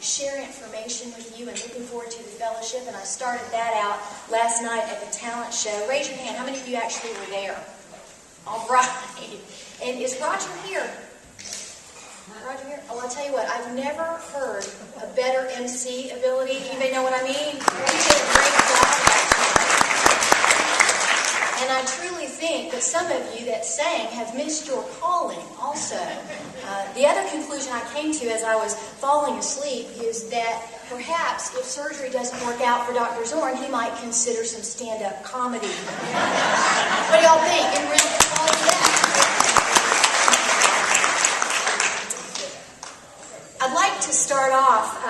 share information with you and looking forward to the fellowship. And I started that out last night at the talent show. Raise your hand. How many of you actually were there? All right. And is Roger here? Roger here? Oh, I'll tell you what. I've never heard a better MC ability. Anybody know what I mean? He did a great job. And I truly think that some of you that sang have missed your calling also. The other conclusion I came to as I was falling asleep is that perhaps if surgery doesn't work out for Dr. Zorn, he might consider some stand-up comedy. What do y'all think? And really call it that. I'd like to start off,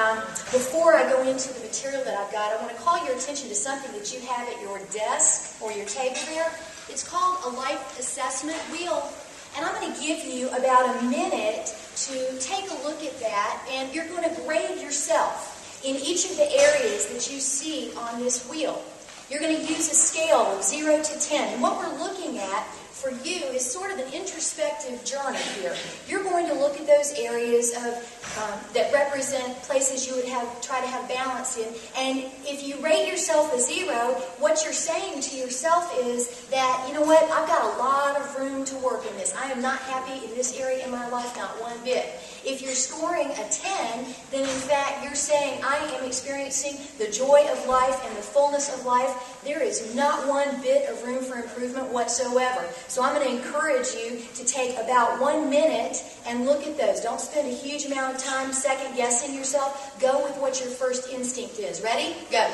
before I go into the material that I've got, I want to call your attention to something that you have at your desk or your table there. It's called a life assessment wheel. And I'm going to give you about a minute to take a look at that, and you're going to grade yourself in each of the areas that you see on this wheel. You're going to use a scale of 0 to 10. And what we're looking at for you is sort of an introspective journey here. You're going to look at those areas of that represent places you would try to have balance in. And if you rate yourself a 0, what you're saying to yourself is that, you know what, I've got a lot of room to work in this. I am not happy in this area in my life, not one bit. If you're scoring a 10, then in fact you're saying, I am experiencing the joy of life and the fullness of life. There is not one bit of room for improvement whatsoever. So I'm going to encourage you to take about 1 minute and look at those. Don't spend a huge amount of time second guessing yourself. Go with what your first instinct is. Ready? Go.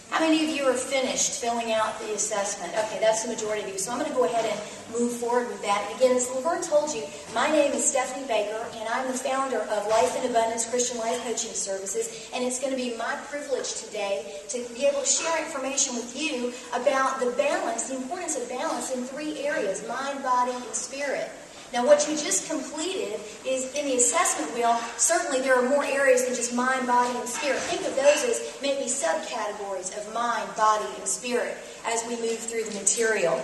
How many of you are finished filling out the assessment? Okay, that's the majority of you. So I'm going to go ahead and move forward with that. And again, as Laverne told you, my name is Stephanie Baker, and I'm the founder of Life in Abundance Christian Life Coaching Services. And it's going to be my privilege today to be able to share information with you about the balance, the importance of balance in 3 areas: mind, body, and spirit. Now, what you just completed is in the assessment wheel. Certainly there are more areas than just mind, body, and spirit. Think of those as maybe subcategories of mind, body, and spirit as we move through the material.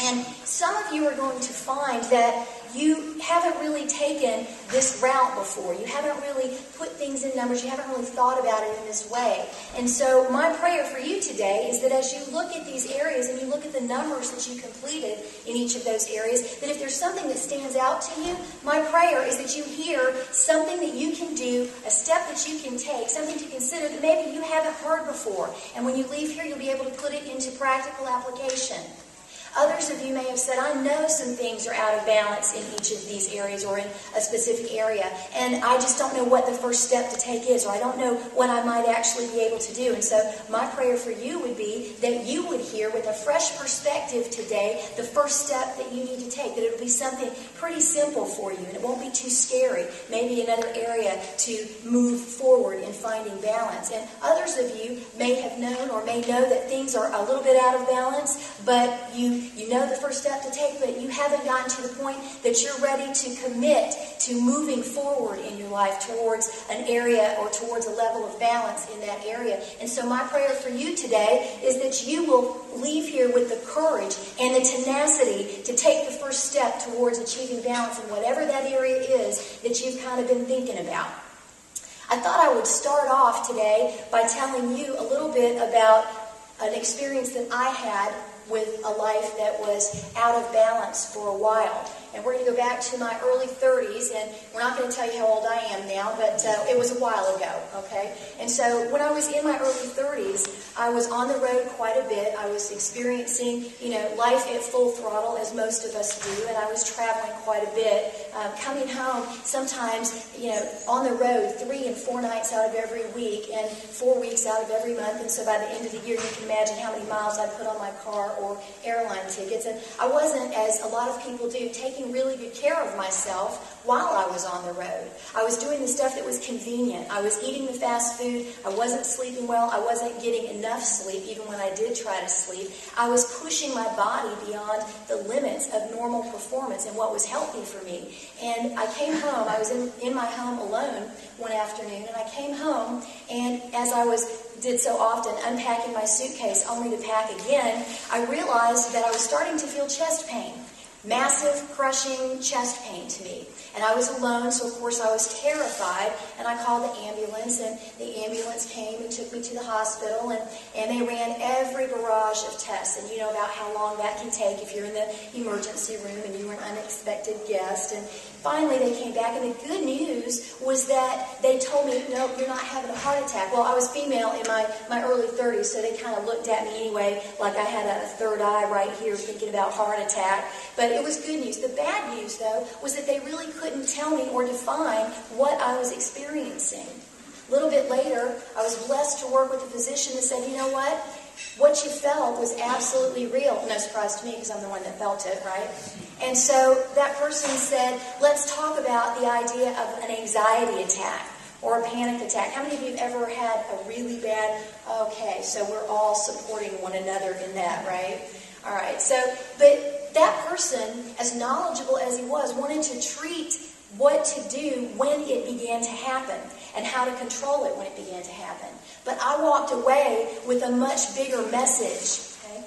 And some of you are going to find that you haven't really taken this route before. You haven't really put things in numbers. You haven't really thought about it in this way. And so my prayer for you today is that as you look at these areas and you look at the numbers that you completed in each of those areas, that if there's something that stands out to you, my prayer is that you hear something that you can do, a step that you can take, something to consider that maybe you haven't heard before. And when you leave here, you'll be able to put it into practical application. Others of you may have said, I know some things are out of balance in each of these areas or in a specific area, and I just don't know what the first step to take is, or I don't know what I might actually be able to do. And so my prayer for you would be that you would hear with a fresh perspective today the first step that you need to take, that it will be something pretty simple for you, and it won't be too scary, maybe another area to move forward in finding balance. And others of you may have known or may know that things are a little bit out of balance, but you know the first step to take, but you haven't gotten to the point that you're ready to commit to moving forward in your life towards an area or towards a level of balance in that area. And so my prayer for you today is that you will leave here with the courage and the tenacity to take the first step towards achieving balance in whatever that area is that you've kind of been thinking about. I thought I would start off today by telling you a little bit about an experience that I had with a life that was out of balance for a while. and we're going to go back to my early 30s, and we're not going to tell you how old I am now, but it was a while ago, okay? And so when I was in my early 30s, I was on the road quite a bit. I was experiencing, life at full throttle, as most of us do, and I was traveling quite a bit, coming home sometimes, on the road 3 and 4 nights out of every week and 4 weeks out of every month. And so by the end of the year, you can imagine how many miles I put on my car or airline tickets. And I wasn't, as a lot of people do, taking really good care of myself while I was on the road. I was doing the stuff that was convenient. I was eating the fast food. I wasn't sleeping well. I wasn't getting enough sleep, even when I did try to sleep. I was pushing my body beyond the limits of normal performance and what was healthy for me. And I came home. I was in my home alone one afternoon, and I came home, and as I did so often, unpacking my suitcase only to pack again, I realized that I was starting to feel chest pain. Massive, crushing chest pain to me. And I was alone, so of course I was terrified, and I called the ambulance, and the ambulance came and took me to the hospital, and they ran every barrage of tests, and you know about how long that can take if you're in the emergency room and you were an unexpected guest. And finally they came back, and the good news was that they told me, no, you're not having a heart attack. Well, I was female in my early 30s, so they kind of looked at me anyway like I had a third eye right here thinking about heart attack. But it was good news. The bad news, though, was that they really couldn't tell me or define what I was experiencing. A little bit later, I was blessed to work with a physician that said, you know what you felt was absolutely real. No surprise to me because I'm the one that felt it, right? And so that person said, let's talk about the idea of an anxiety attack or a panic attack. How many of you have ever had a really bad, okay, so we're all supporting one another in that, right? All right, but that person, as knowledgeable as he was, wanted to treat what to do when it began to happen and how to control it when it began to happen. But I walked away with a much bigger message. Okay?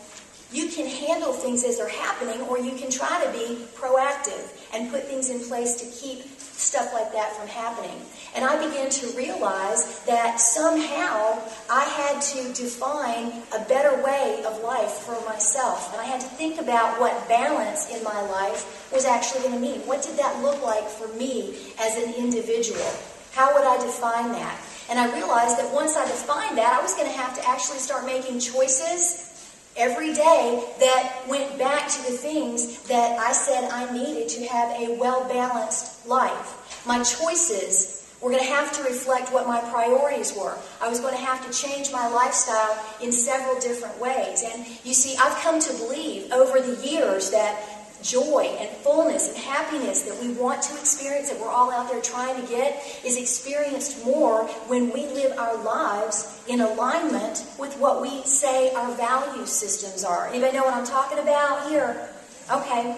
You can handle things as they're happening, or you can try to be proactive and put things in place to keep stuff like that from happening. And I began to realize that somehow I had to define a better way of life for myself. And I had to think about what balance in my life was actually going to mean. What did that look like for me as an individual? How would I define that? And I realized that once I defined that, I was going to have to actually start making choices every day that went back to the things that I said I needed to have a well-balanced life. My choices were going to have to reflect what my priorities were. I was going to have to change my lifestyle in several different ways. And you see, I've come to believe over the years that joy and fullness and happiness that we want to experience, that we're all out there trying to get, is experienced more when we live our lives in alignment with what we say our value systems are. Anybody know what I'm talking about here? Okay.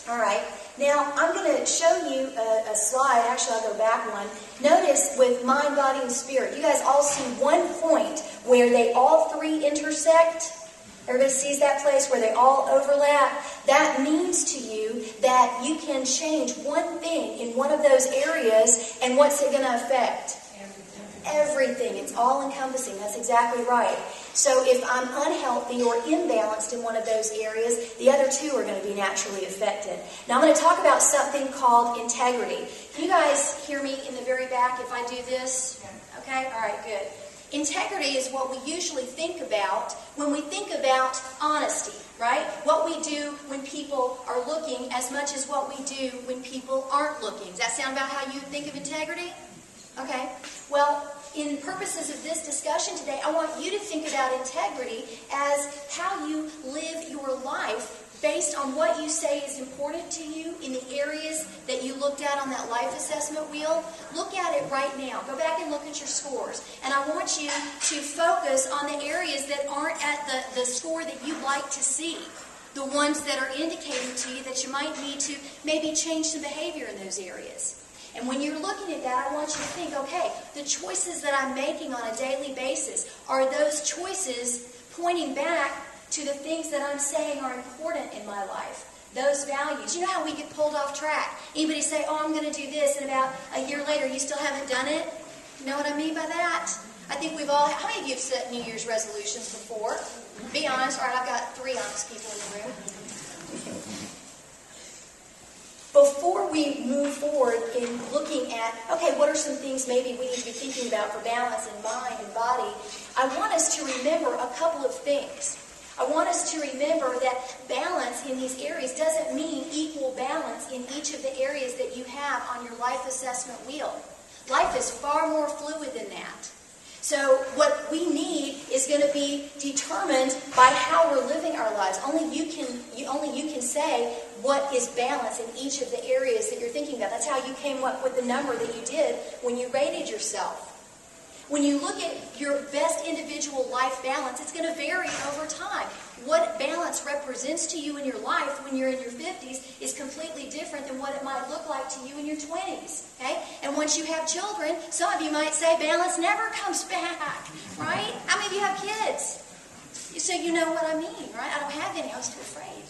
All right. Now, I'm going to show you a slide. Actually, I'll go back one. Notice with mind, body, and spirit, you guys all see one point where they all three intersect. Everybody sees that place where they all overlap? That means to you that you can change one thing in one of those areas, and what's it going to affect? Everything. It's all-encompassing. That's exactly right. So if I'm unhealthy or imbalanced in one of those areas, the other two are going to be naturally affected. Now I'm going to talk about something called integrity. Can you guys hear me in the very back if I do this? Okay? All right, good. Integrity is what we usually think about when we think about honesty, right? What we do when people are looking as much as what we do when people aren't looking. Does that sound about how you think of integrity? Okay. Well, in purposes of this discussion today, I want you to think about integrity as how you live your life based on what you say is important to you in the areas that you looked at on that life assessment wheel. Look at it right now. Go back and look at your scores. And I want you to focus on the areas that aren't at the score that you'd like to see. The ones that are indicating to you that you might need to maybe change some behavior in those areas. And when you're looking at that, I want you to think, okay, the choices that I'm making on a daily basis, are those choices pointing back to the things that I'm saying are important in my life? Those values. You know how we get pulled off track? Anybody say, oh, I'm going to do this, and about a year later, you still haven't done it? You know what I mean by that? I think we've all, how many of you have set New Year's resolutions before? Be honest. All right, I've got 3 honest people in the room. before we move forward in looking at, okay, what are some things maybe we need to be thinking about for balance in mind and body, I want us to remember a couple of things. I want us to remember that balance in these areas doesn't mean equal balance in each of the areas that you have on your life assessment wheel. Life is far more fluid than that. So what we need is going to be determined by how we're living our lives. Only you can say what is balance in each of the areas that you're thinking about. That's how you came up with the number that you did when you rated yourself. When you look at your best individual life balance, it's going to vary over time. What balance represents to you in your life when you're in your 50s is completely different than what it might look like to you in your 20s. Okay? And once you have children, some of you might say balance never comes back, right? How many of you have kids? So you know what I mean, right? I don't have any. I was too afraid.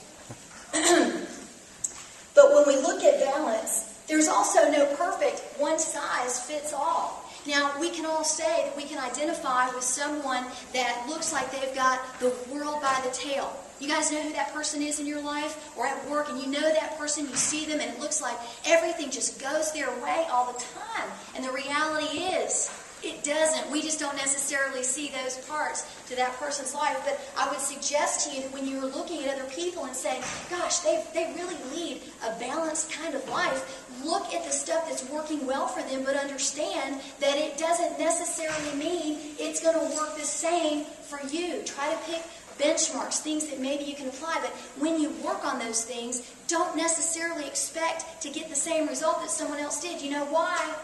But when we look at balance, there's also no perfect one size fits all. Now, we can all say that we can identify with someone that looks like they've got the world by the tail. You guys know who that person is in your life or at work, and you know that person, you see them, and it looks like everything just goes their way all the time. And the reality is, it doesn't. We just don't necessarily see those parts to that person's life. But I would suggest to you that when you're looking at other people and saying, gosh, they really lead a balanced kind of life, look at the stuff that's working well for them, but understand that it doesn't necessarily mean it's going to work the same for you. Try to pick benchmarks, things that maybe you can apply, but when you work on those things, don't necessarily expect to get the same result that someone else did. You know why?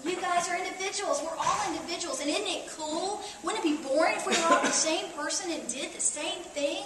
You guys are individuals. We're all individuals. And isn't it cool? Wouldn't it be boring if we were all the same person and did the same thing?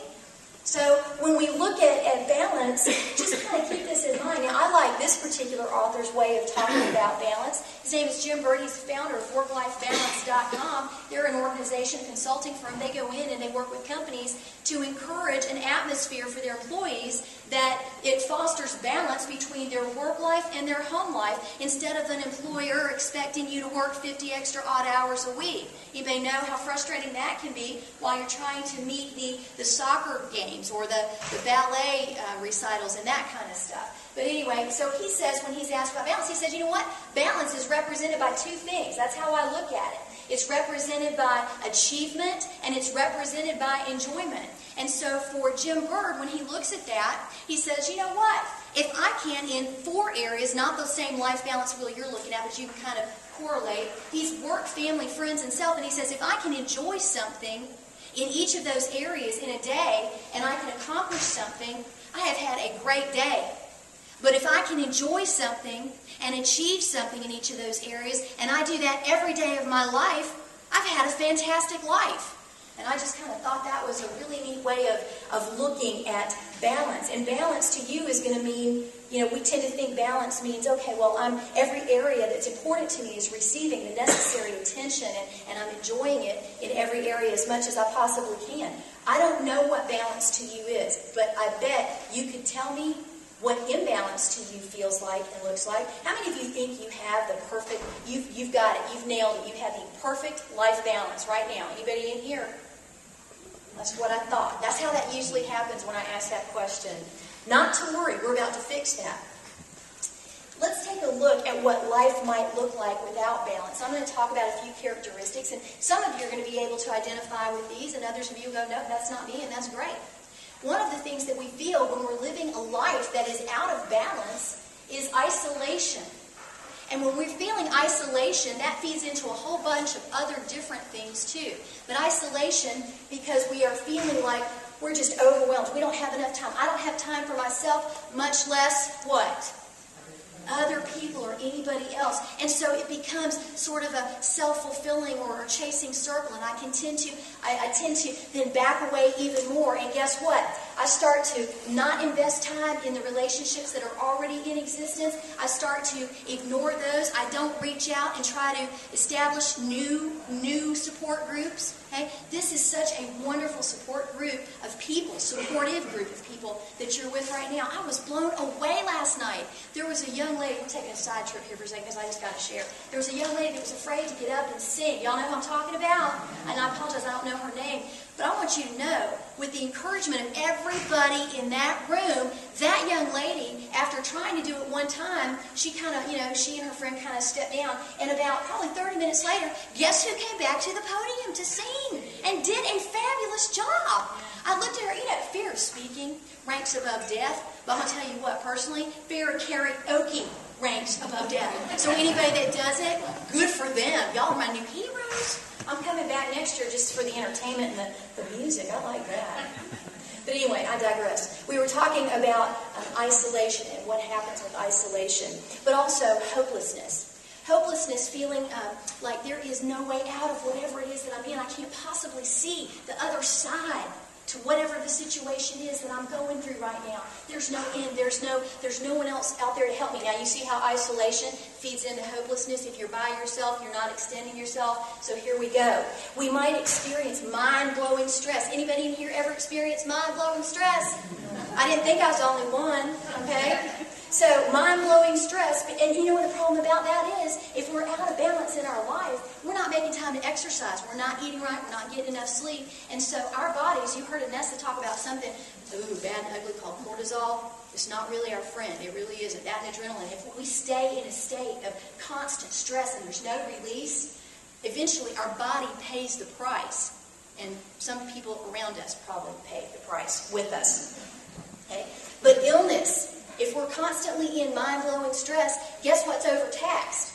So when we look at balance, just kind of keep this in mind. Now, I like this particular author's way of talking about balance. His name is Jim Bird. He's the founder of WorkLifeBalance.com. They're an organization, a consulting firm. They go in and they work with companies to encourage an atmosphere for their employees that it fosters balance between their work life and their home life instead of an employer expecting you to work 50 extra odd hours a week. You may know how frustrating that can be while you're trying to meet the soccer games or the ballet recitals and that kind of stuff. But anyway, so he says when he's asked about balance, he says, you know what? Balance is represented by two things. That's how I look at it. It's represented by achievement and it's represented by enjoyment. And so for Jim Bird, when he looks at that, he says, you know what? If I can, in 4 areas, not the same life balance wheel you're looking at, but you can kind of correlate, he's work, family, friends, and self, and he says, if I can enjoy something in each of those areas in a day, and I can accomplish something, I have had a great day. But if I can enjoy something and achieve something in each of those areas, and I do that every day of my life, I've had a fantastic life. And I just kind of thought that was a really neat way of looking at balance. And balance to you is going to mean, you know, we tend to think balance means, okay, well, every area that's important to me is receiving the necessary attention and I'm enjoying it in every area as much as I possibly can. I don't know what balance to you is, but I bet you could tell me what imbalance to you feels like and looks like. How many of you think you have the perfect, you've got it, you've nailed it, you have the perfect life balance right now? Anybody in here? That's what I thought. That's how that usually happens when I ask that question. Not to worry, we're about to fix that. Let's take a look at what life might look like without balance. I'm going to talk about a few characteristics, and some of you are going to be able to identify with these, and others of you go, no, that's not me, and that's great. One of the things that we feel when we're living a life that is out of balance is isolation. And when we're feeling isolation, that feeds into a whole bunch of other different things too. But isolation, because we are feeling like we're just overwhelmed. We don't have enough time. I don't have time for myself, much less what? Other people or anybody else. And so it becomes sort of a self-fulfilling or a chasing circle. And I tend to then back away even more. And guess what? I start to not invest time in the relationships that are already in existence. I start to ignore those. I don't reach out and try to establish new support groups. Okay? This is such a wonderful support group of people, supportive group of people that you're with right now. I was blown away last night. There was a young lady, we're taking a side trip here for a second because I just got to share. There was a young lady that was afraid to get up and sing. Y'all know who I'm talking about? And I apologize, I don't know her name. But I want you to know, with the encouragement of everybody in that room, that young lady, after trying to do it one time, she kind of, she and her friend kind of stepped down. And about probably 30 minutes later, guess who came back to the podium to sing and did a fabulous job? I looked at her, fear of speaking ranks above death. But I'm going to tell you what, personally, fear of karaoke ranks above death. So anybody that does it, good for them. Y'all are my new heroes. I'm coming back next year just for the entertainment and the music. I like that. But anyway, I digress. We were talking about isolation and what happens with isolation, but also hopelessness. Hopelessness, feeling like there is no way out of whatever it is that I'm in. I can't possibly see the other side to whatever the situation is that I'm going through right now. There's no end. There's no one else out there to help me. Now, you see how isolation feeds into hopelessness. If you're by yourself, you're not extending yourself. So here we go. We might experience mind-blowing stress. Anybody in here ever experienced mind-blowing stress? I didn't think I was the only one, okay? So mind-blowing stress, and you know what the problem about that is? If we're out of balance in our life, we're not making time to exercise. We're not eating right. We're not getting enough sleep. And so our bodies, you heard Anessa talk about something, bad and ugly, called cortisol. It's not really our friend. It really isn't. That and adrenaline. If we stay in a state of constant stress and there's no release, eventually our body pays the price. And some people around us probably pay the price with us. Okay? But illness, if we're constantly in mind-blowing stress, guess what's overtaxed?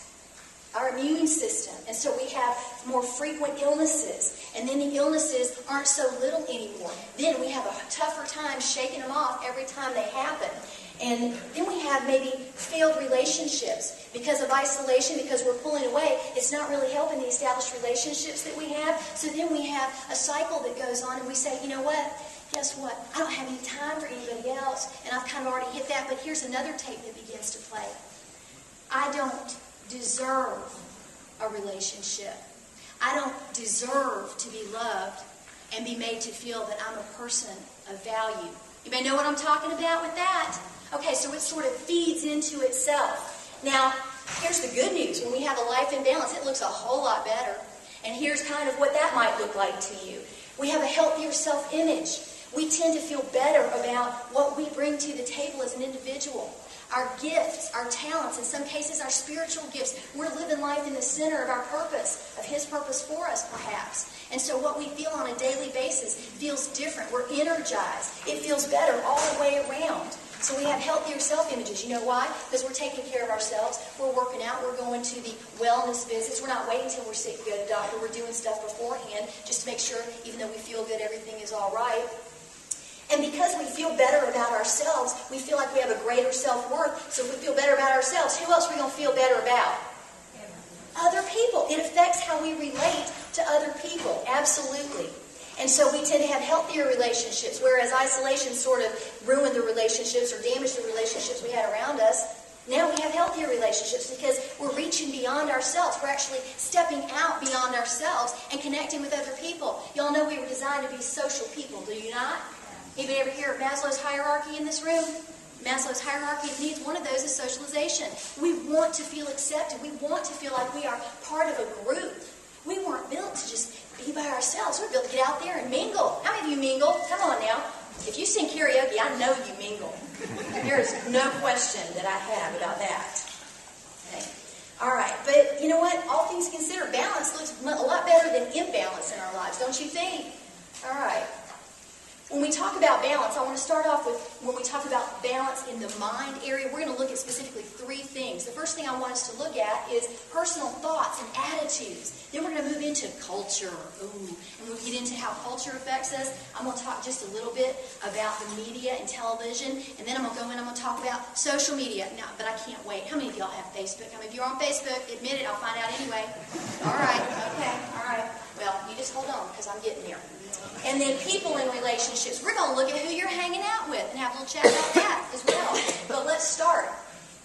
Our immune system. And so we have more frequent illnesses. And then the illnesses aren't so little anymore. Then we have a tougher time shaking them off every time they happen. And then we have maybe failed relationships. Because of isolation, because we're pulling away, it's not really helping the established relationships that we have. So then we have a cycle that goes on and we say, you know what? Guess what? I don't have any time for anybody else. And I've kind of already hit that, but here's another tape that begins to play. I don't deserve a relationship. I don't deserve to be loved and be made to feel that I'm a person of value. You may know what I'm talking about with that. Okay, so it sort of feeds into itself. Now, here's the good news. When we have a life in balance, it looks a whole lot better. And here's kind of what that might look like to you. We have a healthier self-image. We tend to feel better about what we bring to the table as an individual. Our gifts, our talents, in some cases our spiritual gifts. We're living life in the center of our purpose, of His purpose for us perhaps. And so what we feel on a daily basis feels different. We're energized. It feels better all the way around. So we have healthier self-images. You know why? Because we're taking care of ourselves. We're working out. We're going to the wellness visits. We're not waiting until we're sick to go to the doctor. We're doing stuff beforehand just to make sure, even though we feel good, everything is all right. And because we feel better about ourselves, we feel like we have a greater self-worth. So if we feel better about ourselves, who else are we going to feel better about? Other people. It affects how we relate to other people. Absolutely. And so we tend to have healthier relationships, whereas isolation sort of ruined the relationships or damaged the relationships we had around us. Now we have healthier relationships because we're reaching beyond ourselves. We're actually stepping out beyond ourselves and connecting with other people. Y'all know we were designed to be social people, do you not? Anybody ever hear of Maslow's hierarchy in this room? Maslow's hierarchy of needs, one of those is socialization. We want to feel accepted. We want to feel like we are part of a group. We weren't built to just be by ourselves. We're built to get out there and mingle. How many of you mingle? Come on now. If you sing karaoke, I know you mingle. There is no question that I have about that. Okay. All right. But you know what? All things considered, balance looks a lot better than imbalance in our lives, don't you think? All right. When we talk about balance, I want to start off with when we talk about balance in the mind area, we're going to look at specifically three things. The first thing I want us to look at is personal thoughts and attitudes. Then we're going to move into culture. Ooh. And we'll get into how culture affects us. I'm going to talk just a little bit about the media and television. And then I'm going to go in and I'm going to talk about social media. Now, but I can't wait. How many of y'all have Facebook? How many of you are on Facebook? Admit it. I'll find out anyway. All right. Okay. All right. Well, you just hold on because I'm getting there. And then people in relationships. We're going to look at who you're hanging out with and have a little chat about that as well. But let's start.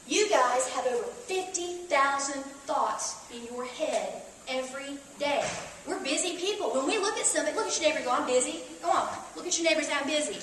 You guys have over 50,000 thoughts in your head every day. We're busy people. When we look at somebody, look at your neighbor and go, I'm busy. Go on. Look at your neighbor and say, I'm busy.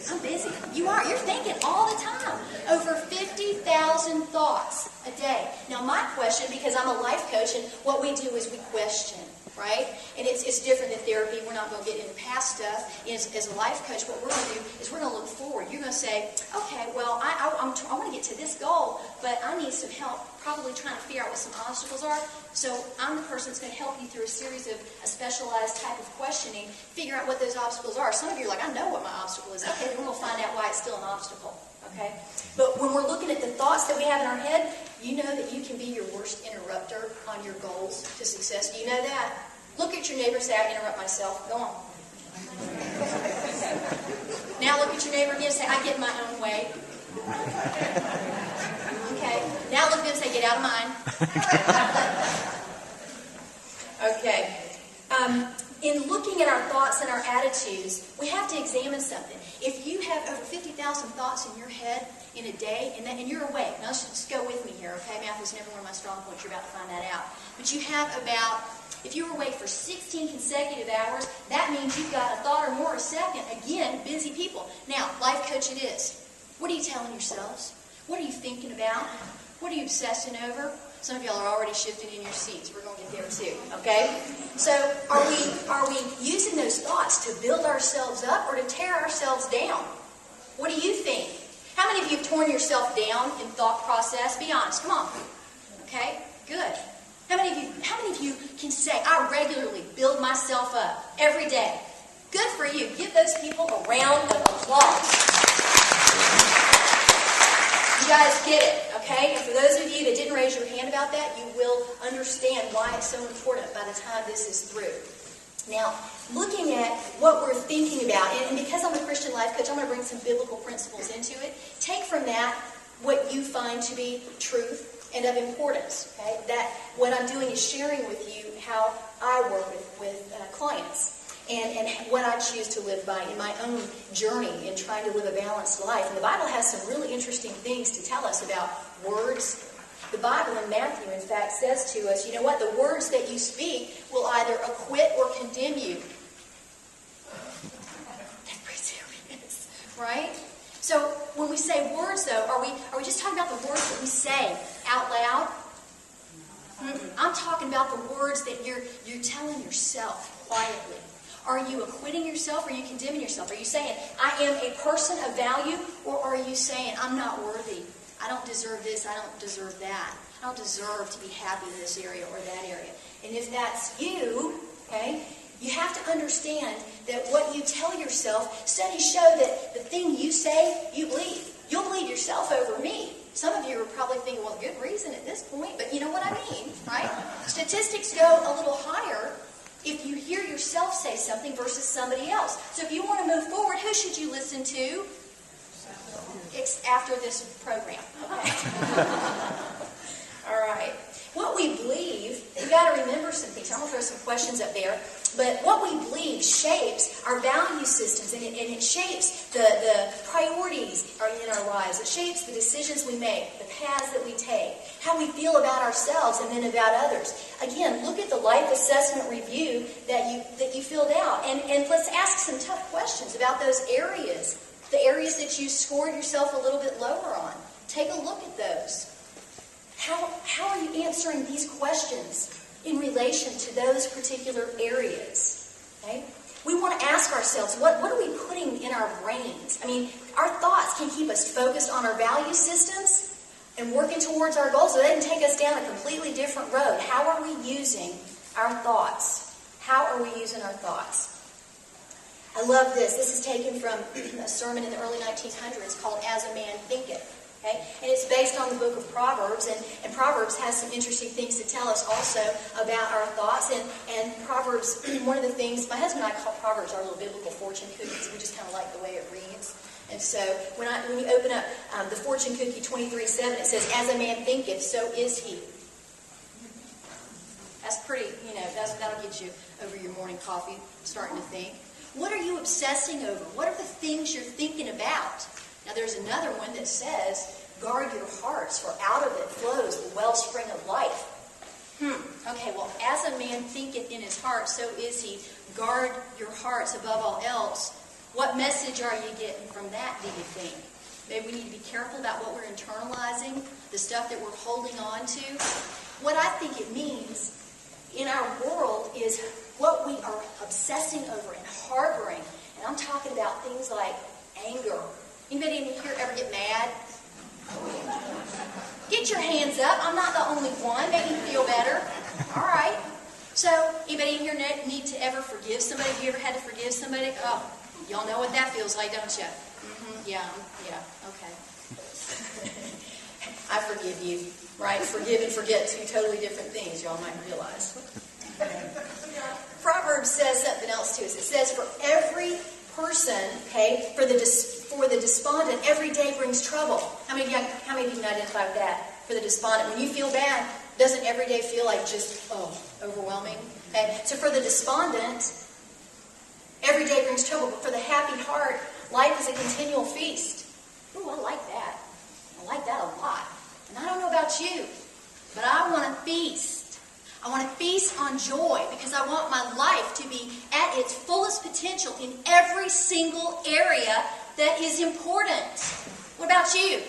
I'm busy. You are. You're thinking all the time. Over 50,000 thoughts a day. Now my question, because I'm a life coach, and what we do is we question. right? And it's different than therapy. We're not going to get into past stuff. As a life coach, what we're going to do is we're going to look forward. You're going to say, okay, well, I want to get to this goal, but I need some help probably trying to figure out what some obstacles are. So I'm the person that's going to help you through a series of a specialized type of questioning, figure out what those obstacles are. Some of you are like, I know what my obstacle is. Okay, then we're going to find out why it's still an obstacle. Okay? But when we're looking at the thoughts that we have in our head, you know that you can be your worst interrupter on your goals to success. Do you know that? Look at your neighbor and say, I interrupt myself. Go on. Now look at your neighbor again and say, I get my own way. Okay. Now look at them and say, get out of mine. Okay. In looking at our thoughts and our attitudes, we have to examine something. If you have over 50,000 thoughts in your head in a day, and you're awake, now just go with me here, okay? Math is never one of my strong points. You're about to find that out. But you have about, if you were awake for 16 consecutive hours, that means you've got a thought or more a second. Again, busy people. Now, life coach it is. What are you telling yourselves? What are you thinking about? What are you obsessing over? Some of y'all are already shifting in your seats. We're going to get there too, okay? So are we using those thoughts to build ourselves up or to tear ourselves down? What do you think? How many of you have torn yourself down in thought process? Be honest. Come on. Okay? Good. How many of you can say, I regularly build myself up every day? Good for you. Give those people a round of applause. You guys get it, okay? And for those of you that didn't raise your hand about that, you will understand why it's so important by the time this is through. Now, looking at what we're thinking about, and because I'm a Christian life coach, I'm going to bring some biblical principles into it. Take from that what you find to be truth and of importance, okay? That what I'm doing is sharing with you how I work with clients. And what I choose to live by in my own journey in trying to live a balanced life. And the Bible has some really interesting things to tell us about words. The Bible in Matthew, in fact, says to us, you know what? The words that you speak will either acquit or condemn you. That's pretty serious, right? So when we say words, though, are we just talking about the words that we say out loud? I'm talking about the words that you're telling yourself quietly. Are you acquitting yourself or are you condemning yourself? Are you saying, I am a person of value? Or are you saying, I'm not worthy. I don't deserve this. I don't deserve that. I don't deserve to be happy in this area or that area. And if that's you, okay, you have to understand that what you tell yourself, studies show that the thing you say, you believe. You'll believe yourself over me. Some of you are probably thinking, well, good reason at this point, but you know what I mean, right? Statistics go a little higher if you hear yourself say something versus somebody else. So if you want to move forward, who should you listen to after this program? Okay. All right. What we believe, you've got to remember some things. I'm going to throw some questions up there. But what we believe shapes our value systems, and it shapes the priorities in our lives. It shapes the decisions we make, the paths that we take, how we feel about ourselves and then about others. Again, look at the life assessment review that you filled out, and let's ask some tough questions about those areas, the areas that you scored yourself a little bit lower on. Take a look at those. How are you answering these questions in relation to those particular areas? Okay? We want to ask ourselves, what are we putting in our brains? I mean, our thoughts can keep us focused on our value systems and working towards our goals, so they can take us down a completely different road. How are we using our thoughts? How are we using our thoughts? I love this. This is taken from a sermon in the early 1900s called As a Man Thinketh. Okay? And it's based on the book of Proverbs, and Proverbs has some interesting things to tell us also about our thoughts. And Proverbs, one of the things, my husband and I call Proverbs our little biblical fortune cookies. We just kind of like the way it reads. And so when you open up the fortune cookie 23:7, it says, as a man thinketh, so is he. That's pretty, that'll get you over your morning coffee, starting to think. What are you obsessing over? What are the things you're thinking about? Now there's another one that says, guard your hearts, for out of it flows the wellspring of life. Okay, well, as a man thinketh in his heart, so is he. Guard your hearts above all else. What message are you getting from that, do you think? Maybe we need to be careful about what we're internalizing, the stuff that we're holding on to. What I think it means, in our world, is what we are obsessing over and harboring. And I'm talking about things like anger. Anybody in here ever get mad? Get your hands up. I'm not the only one. Make me feel better. All right. So, anybody in here need to ever forgive somebody? Have you ever had to forgive somebody? Oh, y'all know what that feels like, don't you? Yeah, okay. I forgive you, right? Forgive and forget, two totally different things, y'all might realize. Proverbs says something else to us. It says, for every person, okay, for the despondent, every day brings trouble. How many of you can identify with that? For the despondent, when you feel bad, doesn't every day feel like just, overwhelming? Okay, so for the despondent, every day brings trouble, but for the happy heart, life is a continual feast. Ooh, I like that. I like that a lot. And I don't know about you, but I want to feast. I want to feast on joy because I want my life to be at its fullest potential in every single area that is important. What about you?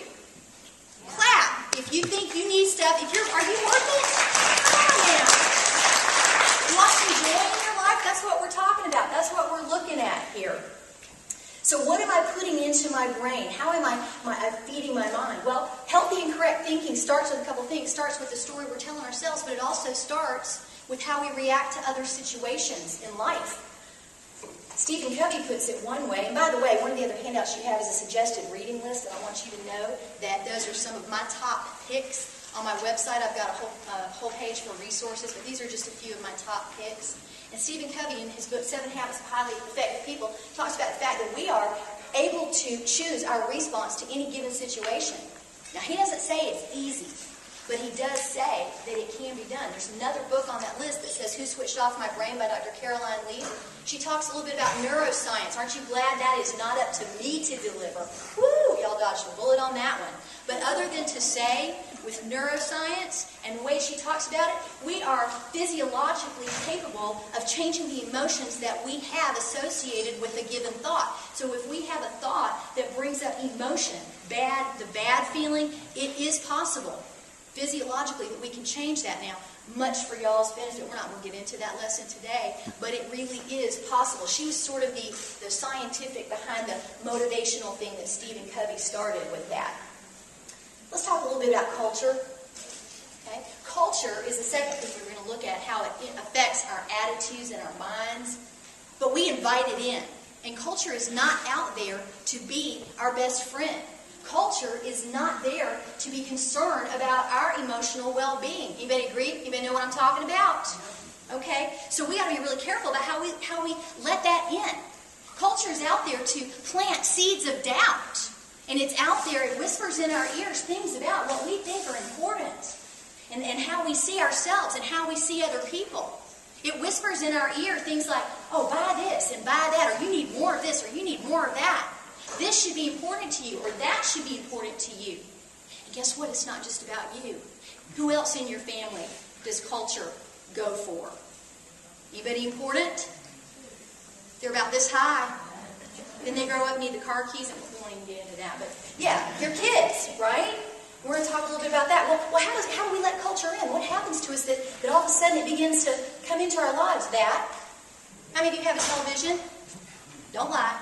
Clap if you think you need stuff. Are you worth it? Come on now. You want some joy in your life? That's what we're talking about. That's what we're looking at here. So what am I putting into my brain? How am I feeding my mind? Well, healthy and correct thinking starts with a couple things. It starts with the story we're telling ourselves, but it also starts with how we react to other situations in life. Stephen Covey puts it one way, and by the way, one of the other handouts you have is a suggested reading list, and I want you to know that those are some of my top picks. On my website, I've got a whole page for resources, but these are just a few of my top picks. And Stephen Covey, in his book, 7 Habits of Highly Effective People, talks about the fact that we are able to choose our response to any given situation. Now, he doesn't say it's easy, but he does say that it can be done. There's another book on that list that says Who Switched Off My Brain by Dr. Caroline Lee. She talks a little bit about neuroscience. Aren't you glad that is not up to me to deliver? Woo! Y'all dodged a bullet on that one. But other than to say, with neuroscience and the way she talks about it, we are physiologically capable of changing the emotions that we have associated with a given thought. So if we have a thought that brings up emotion, the bad feeling, it is possible physiologically that we can change that. Now, much for y'all's benefit, we're not going to get into that lesson today, but it really is possible. She was sort of the scientific behind the motivational thing that Stephen Covey started with that. Let's talk a little bit about culture. Okay? Culture is the second thing we're going to look at, how it affects our attitudes and our minds. But we invite it in. And culture is not out there to be our best friend. Culture is not there to be concerned about our emotional well-being. Anybody agree? Anybody know what I'm talking about? Okay? So we got to be really careful about how we let that in. Culture is out there to plant seeds of doubt. And it's out there, it whispers in our ears things about what we think are important. And how we see ourselves and how we see other people. It whispers in our ear things like, oh, buy this and buy that, or you need more of this, or you need more of that. This should be important to you, or that should be important to you. And guess what? It's not just about you. Who else in your family does culture go for? Anybody important? They're about this high. Then they grow up and need the car keys, and we won't even get into that. But yeah, your kids, right? We're going to talk a little bit about that. Well, how do we let culture in? What happens to us that all of a sudden it begins to come into our lives? That. How many of you have a television? Don't lie.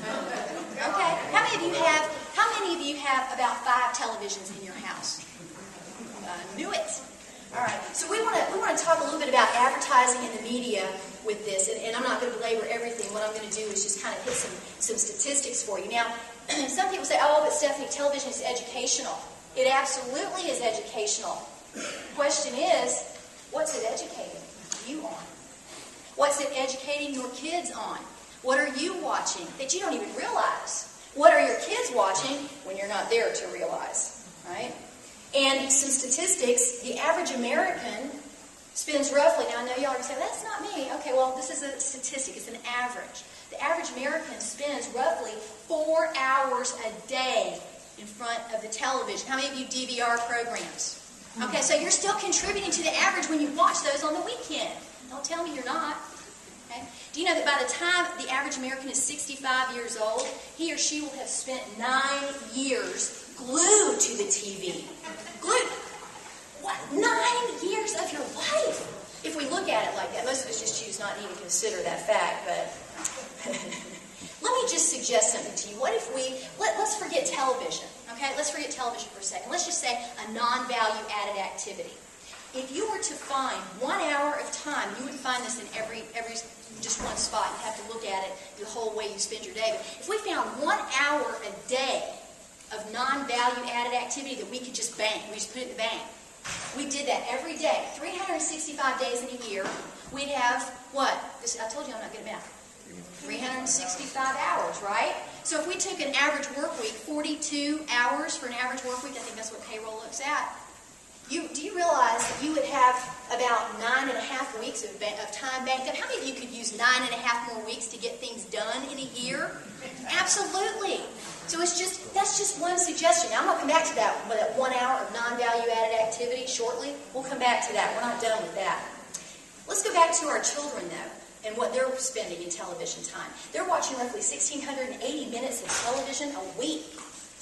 Okay. How many of you have about 5 televisions in your house? Knew it. All right. So we want to talk a little bit about advertising in the media with this, and I'm not going to belabor everything. What I'm going to do is just kind of hit some statistics for you. Now, some people say, oh, but Stephanie, television is educational. It absolutely is educational. The question is, what's it educating you on? What's it educating your kids on? What are you watching that you don't even realize? What are your kids watching when you're not there to realize, right? And some statistics, the average American spends roughly, now I know y'all are going to say, that's not me. Okay, well, this is a statistic. It's an average. The average American spends roughly 4 hours a day in front of the television. How many of you DVR programs? Okay, so you're still contributing to the average when you watch those on the weekend. Don't tell me you're not. Okay? Do you know that by the time the average American is 65 years old, he or she will have spent 9 years glued to the TV? Glued. What? 9 years of your life? If we look at it like that. Most not need to consider that fact, but let me just suggest something to you. What if let's forget television, okay? Let's forget television for a second. Let's just say a non-value added activity. If you were to find 1 hour of time, you would find this in every just one spot. You have to look at it the whole way you spend your day. But if we found 1 hour a day of non-value added activity that we could just bank, we just put it in the bank. We did that every day, 365 days in a year. We'd have what? I told you I'm not good at math. 365 hours, right? So if we took an average work week, 42 hours for an average work week, I think that's what payroll looks at. Do you realize that you would have about 9.5 weeks of time banked up? How many of you could use 9.5 more weeks to get things done in a year? Absolutely. So that's just one suggestion. Now I'm going to come back to that 1 hour of non-value added activity shortly. We'll come back to that. We're not done with that. Let's go back to our children, though, and what they're spending in television time. They're watching roughly 1,680 minutes of television a week.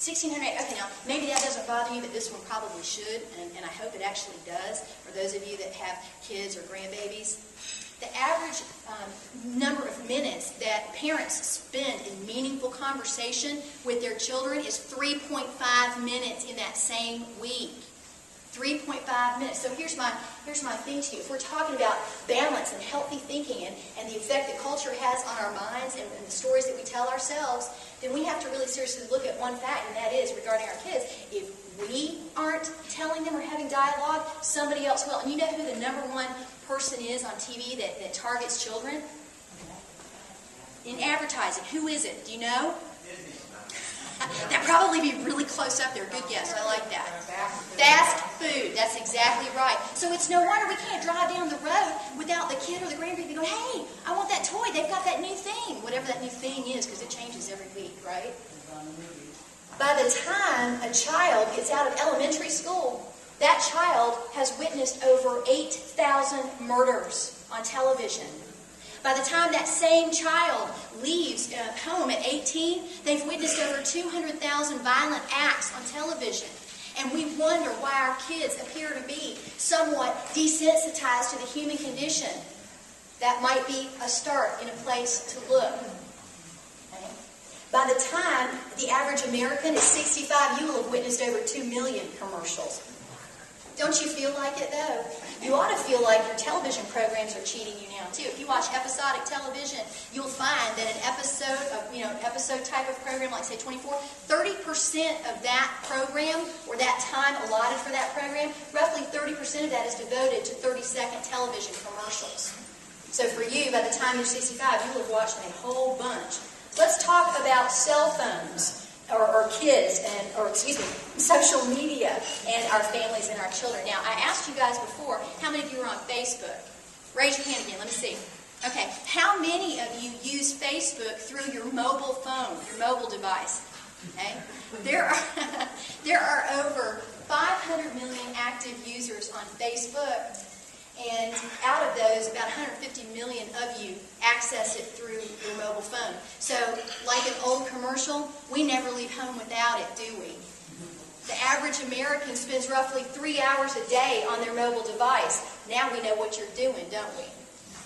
1,600, okay, now, maybe that doesn't bother you, but this one probably should, and I hope it actually does, for those of you that have kids or grandbabies. The average number of minutes that parents spend in meaningful conversation with their children is 3.5 minutes in that same week. 3.5 minutes. So here's my thing to you. If we're talking about balance and healthy thinking and the effect that culture has on our minds and the stories that we tell ourselves, then we have to really seriously look at one fact, and that is regarding our kids. If we aren't telling them or having dialogue, somebody else will. And you know who the number one person is on TV that targets children? In advertising. Who is it? Do you know? That'd probably be really close up there. Good guess. I like that. Fast food. That's exactly right. So it's no wonder we can't drive down the road without the kid or the grandbaby going, hey, I want that toy. They've got that new thing. Whatever that new thing is, because it changes every week, right? By the time a child gets out of elementary school, that child has witnessed over 8,000 murders on television. By the time that same child leaves home at 18, they've witnessed over 200,000 violent acts on television. And we wonder why our kids appear to be somewhat desensitized to the human condition. That might be a start in a place to look. Okay. By the time the average American is 65, you will have witnessed over 2 million commercials. Don't you feel like it, though? You ought to feel like your television programs are cheating you now, too. If you watch episodic television, you'll find that an episode type of program, like, say, 24, 30% of that program, or that time allotted for that program, roughly 30% of that is devoted to 30-second television commercials. So for you, by the time you're 65, you'll have watched a whole bunch. Let's talk about cell phones. Or kids, social media, and our families and our children. Now, I asked you guys before, how many of you are on Facebook? Raise your hand again, let me see. Okay, how many of you use Facebook through your mobile phone, your mobile device? Okay, there are over 500 million active users on Facebook, and out of those, about 150 million of you access it through your mobile phone. So, like an old commercial, we never leave home without it, do we? The average American spends roughly 3 hours a day on their mobile device. Now we know what you're doing, don't we?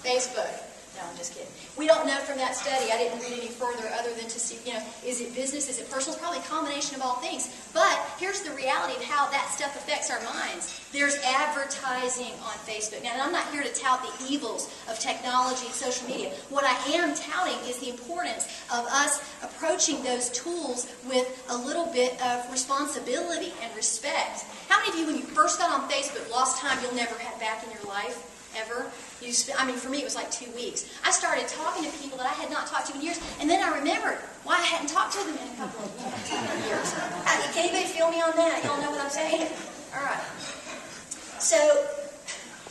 Facebook. No, I'm just kidding. We don't know from that study. I didn't read any further other than to see, is it business, is it personal? It's probably a combination of all things. But here's the reality of how that stuff affects our minds. There's advertising on Facebook. Now, I'm not here to tout the evils of technology and social media. What I am touting is the importance of us approaching those tools with a little bit of responsibility and respect. How many of you, when you first got on Facebook, lost time you'll never have back in your life? Ever? For me, it was like 2 weeks. I started talking to people that I had not talked to in years, and then I remembered why I hadn't talked to them in a couple of years. Can anybody feel me on that? Y'all know what I'm saying? All right. So,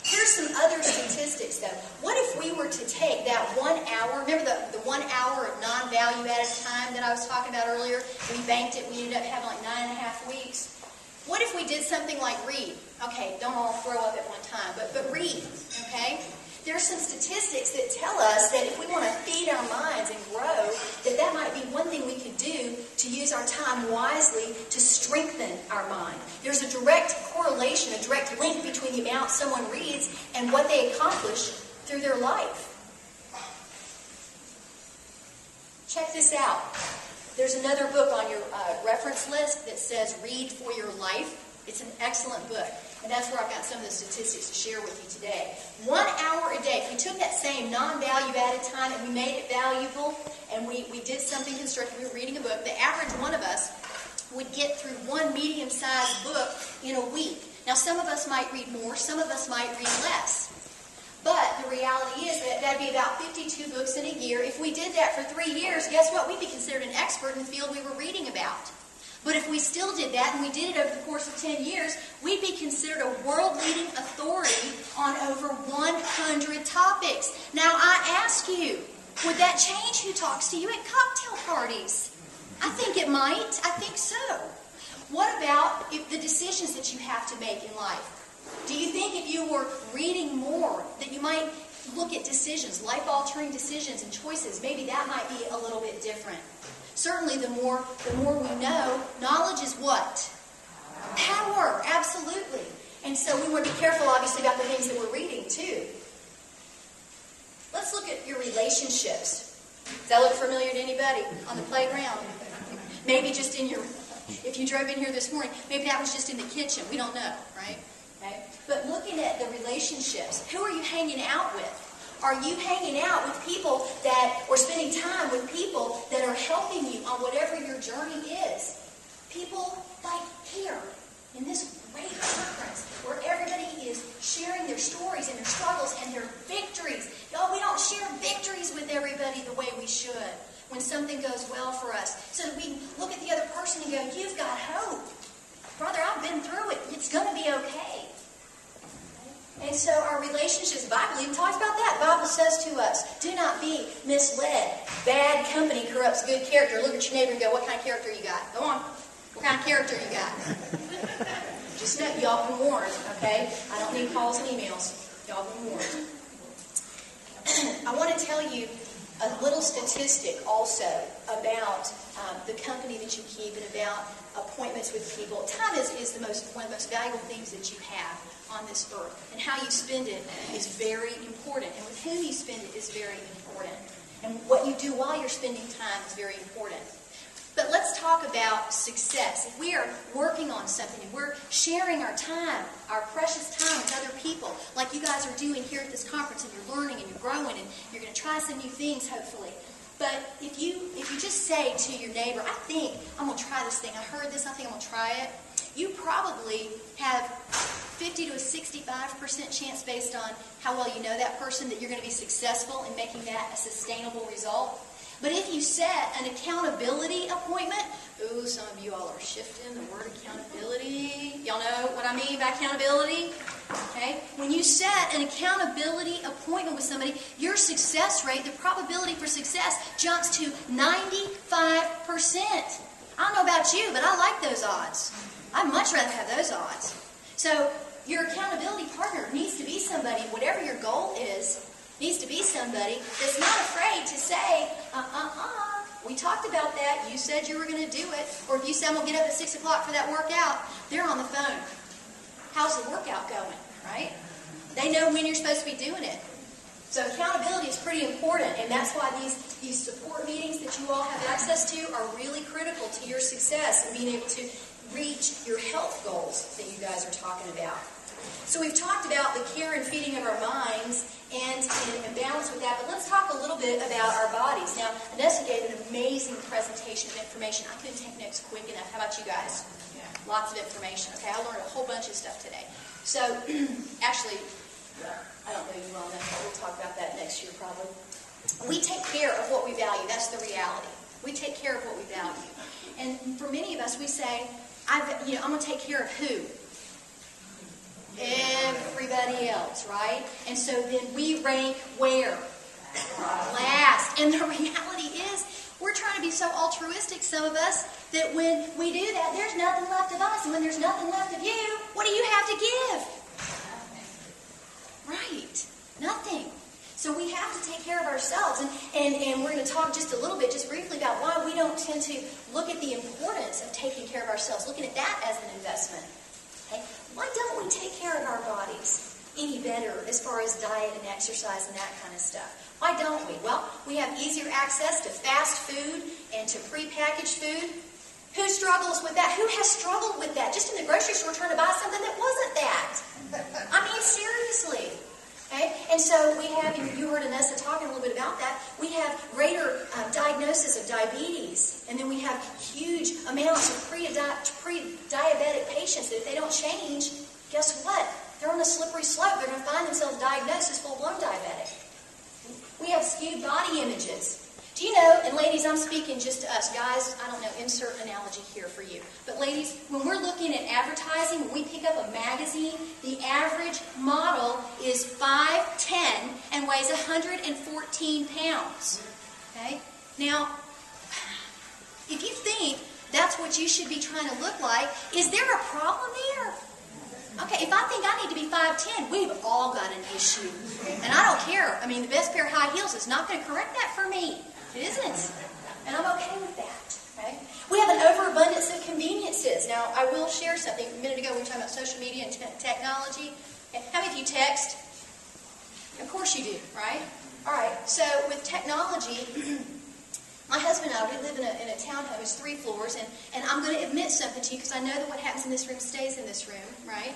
here's some other statistics, though. What if we were to take that 1 hour, remember the 1 hour of non-value added time that I was talking about earlier? We banked it, we ended up having like 9.5 weeks. What if we did something like read? Okay, don't all throw up at one time, but read, okay? There's some statistics that tell us that if we want to feed our minds and grow, that might be one thing we could do to use our time wisely to strengthen our mind. There's a direct correlation, a direct link between the amount someone reads and what they accomplish through their life. Check this out. There's another book on your reference list that says Read for Your Life. It's an excellent book. And that's where I've got some of the statistics to share with you today. 1 hour a day. If we took that same non-value added time and we made it valuable and we did something constructive, we were reading a book, the average one of us would get through one medium-sized book in a week. Now, some of us might read more, some of us might read less. But the reality is that that'd be about 52 books in a year. If we did that for 3 years, guess what? We'd be considered an expert in the field we were reading about. But if we still did that, and we did it over the course of 10 years, we'd be considered a world-leading authority on over 100 topics. Now, I ask you, would that change who talks to you at cocktail parties? I think it might. I think so. What about if the decisions that you have to make in life? Do you think if you were reading more that you might look at decisions, life-altering decisions and choices, maybe that might be a little bit different? Certainly, the more we know, knowledge is what? Power, absolutely. And so we want to be careful, obviously, about the things that we're reading, too. Let's look at your relationships. Does that look familiar to anybody on the playground? Maybe just in your, if you drove in here this morning, maybe that was just in the kitchen. We don't know, right? Okay. But looking at the relationships, who are you hanging out with? Are you hanging out with people that, or spending time with people that are helping you on whatever your journey is? People like here, in this great conference, where everybody is sharing their stories and their struggles and their victories. Y'all, we don't share victories with everybody the way we should when something goes well for us. So that we can look at the other person and go, you've got hope. Brother, I've been through it. It's going to be okay. And so our relationships, the Bible even talks about that. The Bible says to us, do not be misled. Bad company corrupts good character. Look at your neighbor and go, what kind of character you got? Go on. What kind of character you got? Just know, y'all been warned, okay? I don't need calls and emails. Y'all been warned. I want to tell you a little statistic also about the company that you keep and about appointments with people. Time is one of the most valuable things that you have on this earth. And how you spend it is very important. And with whom you spend it is very important. And what you do while you're spending time is very important. But let's talk about success. If we are working on something and we're sharing our time, our precious time with other people, like you guys are doing here at this conference, and you're learning and you're growing and you're going to try some new things, hopefully. But if you just say to your neighbor, I think I'm going to try this thing. I heard this. I think I'm going to try it. You probably have 50 to a 65% chance based on how well you know that person that you're going to be successful in making that a sustainable result. But if you set an accountability appointment, ooh, some of you all are shifting the word accountability. Y'all know what I mean by accountability? Okay? When you set an accountability appointment with somebody, your success rate, the probability for success, jumps to 95%. I don't know about you, but I like those odds. I'd much rather have those odds. So your accountability partner needs to be somebody, whatever your goal is, needs to be somebody that's not afraid to say, we talked about that, you said you were going to do it, or if you said I'm going to get up at 6 o'clock for that workout, they're on the phone. How's the workout going, right? They know when you're supposed to be doing it. So accountability is pretty important, and that's why these support meetings that you all have access to are really critical to your success and being able to reach your health goals that you guys are talking about. So we've talked about the care and feeding of our minds and in balance with that, but let's talk a little bit about our bodies. Now, Anessa gave an amazing presentation of information. I couldn't take notes quick enough. How about you guys? Yeah. Lots of information. Okay, I learned a whole bunch of stuff today. So, actually, I don't know you well enough, but we'll talk about that next year probably. We take care of what we value. That's the reality. We take care of what we value. And for many of us, we say, I'm going to take care of who? Everybody else, right? And so then we rank where? Last. And the reality is, we're trying to be so altruistic, some of us, that when we do that, there's nothing left of us. And when there's nothing left of you, what do you have to give? Right. Nothing. So we have to take care of ourselves. And we're going to talk just a little bit, just briefly, about why we don't tend to look at the importance of taking care of ourselves, looking at that as an investment. Okay? Why don't we take care of our bodies? any better as far as diet and exercise and that kind of stuff. Why don't we? Well, we have easier access to fast food and to prepackaged food. Who struggles with that? Who has struggled with that? Just in the grocery store trying to buy something that wasn't that. I mean, seriously. Okay? And so we have, you heard Anessa talking a little bit about that, we have greater diagnosis of diabetes. And then we have huge amounts of pre-diabetic patients that if they don't change, guess what? They're on a slippery slope. They're going to find themselves diagnosed as full-blown diabetic. We have skewed body images. Do you know, and ladies, I'm speaking just to us. Guys, I don't know, insert analogy here for you. But ladies, when we're looking at advertising, when we pick up a magazine, the average model is 5'10" and weighs 114 pounds. Okay? Now, if you think that's what you should be trying to look like, is there a problem there? Okay, if I think I need to be 5'10", we've all got an issue. And I don't care. I mean, the best pair of high heels is not going to correct that for me. It isn't. And I'm okay with that. Okay? We have an overabundance of conveniences. Now, I will share something. A minute ago, we were talking about social media and technology. Okay. How many of you text? Of course you do, right? All right. So, with technology, my husband and I, we live in a townhome. It's 3 floors. And I'm going to admit something to you because I know that what happens in this room stays in this room, right?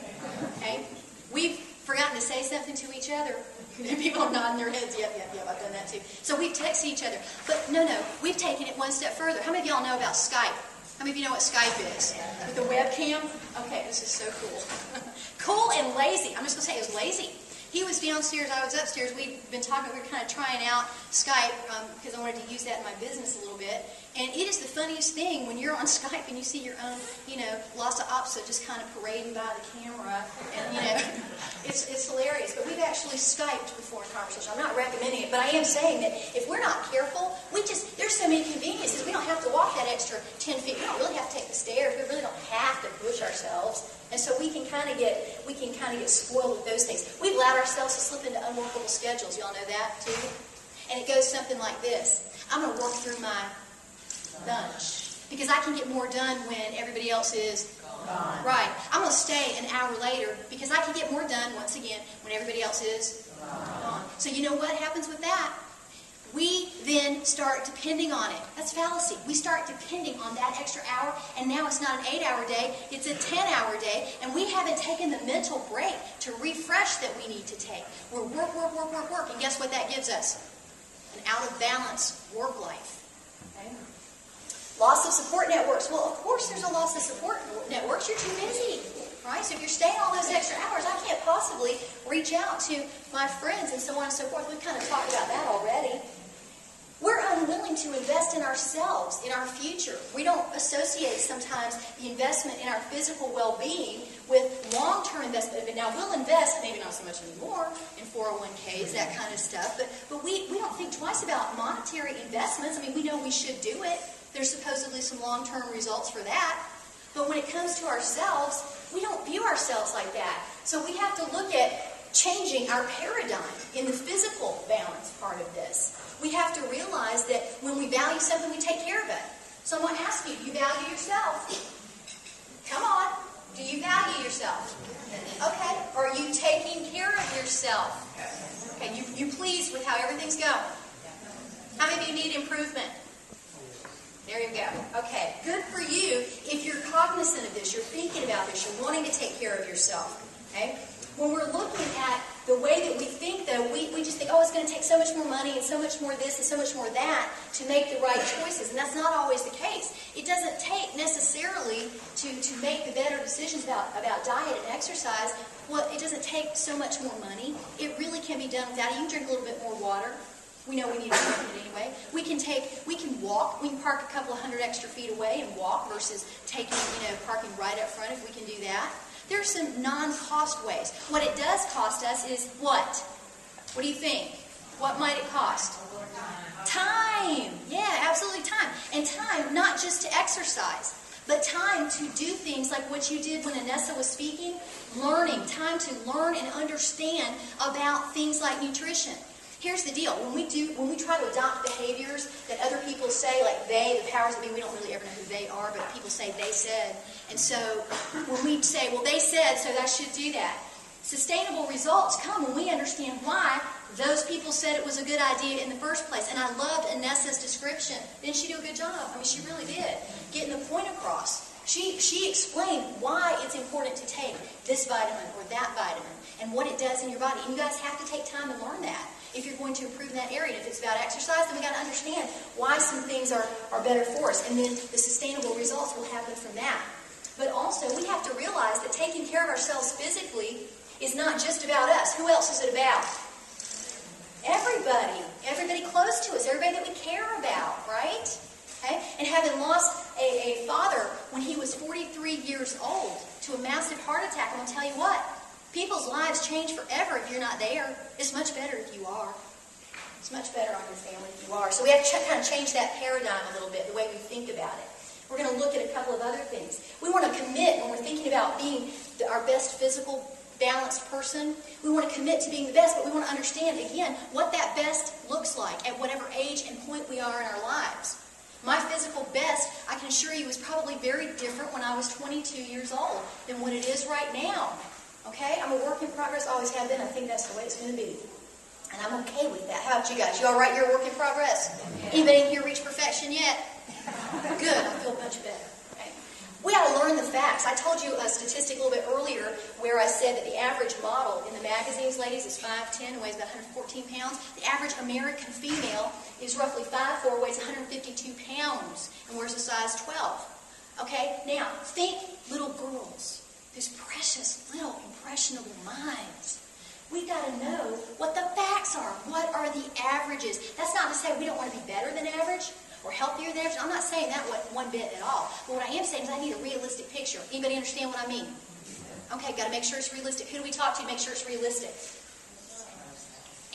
Okay? We've forgotten to say something to each other. People are nodding their heads. Yep, I've done that too. So we've texted each other. But no, we've taken it one step further. How many of y'all know about Skype? How many of you know what Skype is? With the webcam? Okay, this is so cool. Cool and lazy. I'm just going to say it was lazy. He was downstairs, I was upstairs. We'd been talking, we were kind of trying out Skype because I wanted to use that in my business a little bit. And it is the funniest thing when you're on Skype and you see your own, Lhasa Apso just kind of parading by the camera. And, it's hilarious. But we've actually Skyped before in conversation. I'm not recommending it, but I am saying that if we're not careful, there's so many conveniences. We don't have to walk that extra 10 feet. We don't really have to take the stairs. We really don't have to push ourselves. And so we can kind of get spoiled with those things. We've allowed ourselves to slip into unworkable schedules. Y'all know that too? And it goes something like this. I'm going to work through my lunch because I can get more done when everybody else is gone. Right. I'm going to stay an hour later because I can get more done, once again, when everybody else is gone. So you know what happens with that? We then start depending on it. That's fallacy. We start depending on that extra hour, and now it's not an 8-hour day, it's a 10-hour day, and we haven't taken the mental break to refresh that we need to take. We're work, and guess what that gives us? An out-of-balance work life. Okay? Loss of support networks. Well, of course there's a loss of support networks. You're too busy. Right? So if you're staying all those extra hours, I can't possibly reach out to my friends and so on and so forth. We've kind of talked about that already. We're unwilling to invest in ourselves, in our future. We don't associate sometimes the investment in our physical well-being with long-term investment. Now, we'll invest, maybe not so much anymore, in 401ks, that kind of stuff, but we don't think twice about monetary investments. I mean, we know we should do it. There's supposedly some long-term results for that. But when it comes to ourselves, we don't view ourselves like that. So we have to look at changing our paradigm in the physical balance part of this. We have to realize that when we value something, we take care of it. So I'm going to ask you, do you value yourself? Come on. Do you value yourself? Okay. Are you taking care of yourself? Okay. You pleased with how everything's going? How many of you need improvement? There you go. Okay. Good for you if you're cognizant of this, you're thinking about this, you're wanting to take care of yourself. Okay? When we're looking at the way that we think, though, we just think, oh, it's going to take so much more money and so much more this and so much more that to make the right choices. And that's not always the case. It doesn't take necessarily to make the better decisions about diet and exercise. Well, it doesn't take so much more money. It really can be done without it. You can drink a little bit more water. We know we need to drink it anyway. We can walk. We can park a couple of hundred extra feet away and walk versus parking right up front if we can do that. There's some non-cost ways. What it does cost us is what? What do you think? What might it cost? Time. Yeah, absolutely time. And time not just to exercise, but time to do things like what you did when Anessa was speaking. Learning. Time to learn and understand about things like nutrition. Here's the deal. When we try to adopt behaviors that other people say, like the powers that be, we don't really ever know who they are, but people say they said. And so when we say, well, they said, so I should do that. Sustainable results come when we understand why those people said it was a good idea in the first place. And I loved Anessa's description. Didn't she do a good job? I mean, she really did. Getting the point across. She explained why it's important to take this vitamin or that vitamin and what it does in your body. And you guys have to take time to learn that if you're going to improve in that area. And if it's about exercise, then we got to understand why some things are better for us. And then the sustainable results will happen from that. But also, we have to realize that taking care of ourselves physically is not just about us. Who else is it about? Everybody. Everybody close to us. Everybody that we care about, right? Okay? And having lost a father when he was 43 years old to a massive heart attack, I'm going to tell you what. People's lives change forever if you're not there. It's much better if you are. It's much better on your family if you are. So we have to kind of change that paradigm a little bit, the way we think about it. We're going to look at a couple of other things. We want to commit when we're thinking about being our best physical balanced person. We want to commit to being the best, but we want to understand, again, what that best looks like at whatever age and point we are in our lives. My physical best, I can assure you, was probably very different when I was 22 years old than what it is right now. Okay? I'm a work in progress, always have been. I think that's the way it's going to be. And I'm okay with that. How about you guys? You all right? You're a work in progress? Anybody in here reach perfection yet? Good. I feel much better. Okay? We got to learn the facts. I told you a statistic a little bit earlier where I said that the average model in the magazines, ladies, is 5'10", weighs about 114 pounds. The average American female is roughly 5'4", weighs 152 pounds, and wears a size 12. Okay? Now, think little girls, these precious little impressionable minds. We've got to know what the facts are. What are the averages? That's not to say we don't want to be better than average or healthier than average. I'm not saying that one bit at all. But what I am saying is I need a realistic picture. Anybody understand what I mean? Okay, got to make sure it's realistic. Who do we talk to? Make sure it's realistic.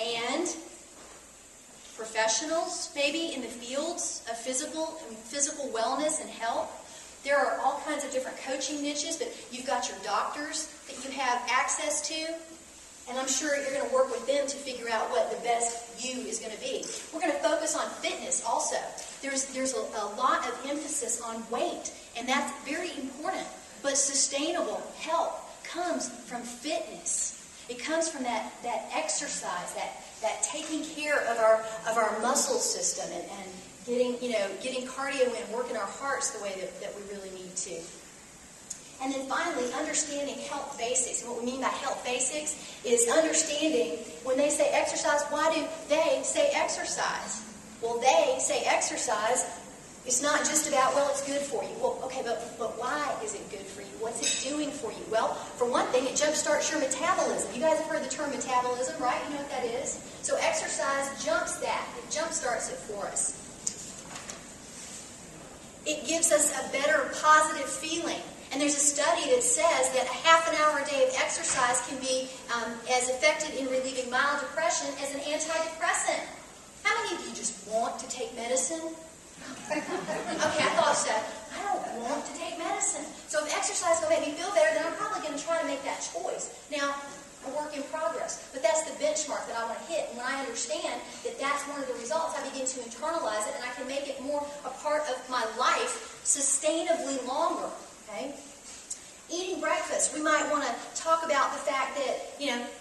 And professionals, maybe in the fields of physical wellness and health. There are all kinds of different coaching niches, but you've got your doctors that you have access to. And I'm sure you're going to work with them to figure out what the best you is going to be. We're going to focus on fitness also. There's a lot of emphasis on weight, and that's very important. But sustainable health comes from fitness. It comes from that exercise, that taking care of our muscle system and getting cardio in, working our hearts the way that we really need to. And then finally, understanding health basics. And what we mean by health basics is understanding when they say exercise, why do they say exercise? Well, they say exercise. It's not just about, well, it's good for you. Well, okay, but why is it good for you? What's it doing for you? Well, for one thing, it jumpstarts your metabolism. You guys have heard the term metabolism, right? You know what that is? So exercise jumps that. It jumpstarts it for us. It gives us a better positive feeling. And there's a study that says that a half an hour a day of exercise can be as effective in relieving mild depression as an antidepressant. How many of you just want to take medicine? Okay, I thought so. I don't want to take medicine. So if exercise will make me feel better, then I'm probably going to try to make that choice. Now, a work in progress. But that's the benchmark that I want to hit. And when I understand that that's one of the results, I begin to internalize it, and I can make it more a part of my life sustainably longer. Okay? Eating breakfast. We might want to talk about the fact that,